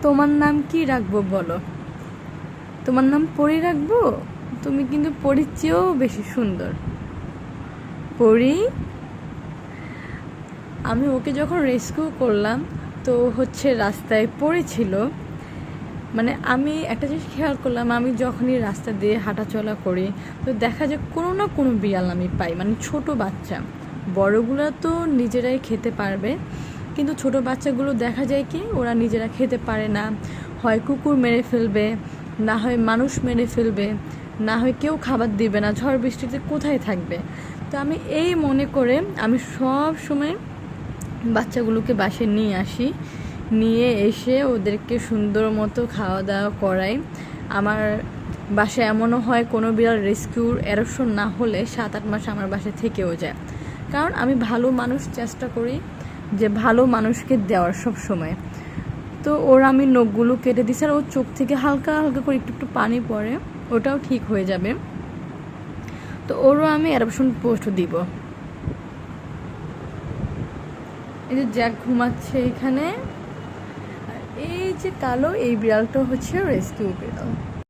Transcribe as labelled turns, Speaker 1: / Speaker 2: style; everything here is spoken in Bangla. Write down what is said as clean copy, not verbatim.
Speaker 1: তোমার নাম কি রাখবো বলো? তোমার নাম পরি রাখবো? তুমি কিন্তু পরির চেয়েও বেশি সুন্দর। পরি, আমি ওকে যখন রেস্কিউ করলাম তো হচ্ছে রাস্তায় পড়েছিল। মানে আমি একটা জিনিস খেয়াল করলাম, আমি যখনই রাস্তা দিয়ে হাঁটাচলা করি তো দেখা যায় কোনো না কোনো বিড়াল আমি পাই, মানে ছোট বাচ্চা। বড়গুলো তো নিজেরাই খেতে পারবে, কিন্তু ছোট বাচ্চাগুলো দেখা যায় কি ওরা নিজেরা খেতে পারে না, হয় কুকুর মেরে ফেলবে, না হয় মানুষ মেরে ফেলবে, না হয় কেউ খাবার দিবে না, ঝড় বৃষ্টিতে কোথায় থাকবে। তো আমি এই মনে করে আমি সব সময় বাচ্চাগুলোকে বাসায় নিয়ে আসি, নিয়ে এসে ওদেরকে সুন্দর মতো খাওয়া দাওয়া করাই। আমার বাসায় এমনও হয় কোনো বিড়াল রেস্কিউর অ্যাডপশন না হলে 7-8 মাস আমার বাসায় থেকেও যায়, কারণ আমি ভালো মানুষ চেষ্টা করি যে ভালো মানুষকে দেওয়ার সব সময়। তো ওর আমি নখগুলো কেটে দিছি, আর ওর চোখ থেকে হালকা হালকা করে একটু একটু পানি পড়ে, ওটাও ঠিক হয়ে যাবে। তো ওরও আমি অ্যাডপশন পোস্ট দিব। এই যে জ্যাক ঘুমাচ্ছে এখানে, আর এই যে কালো এই বিড়ালটা হচ্ছে রেস্কিউ বিড়াল।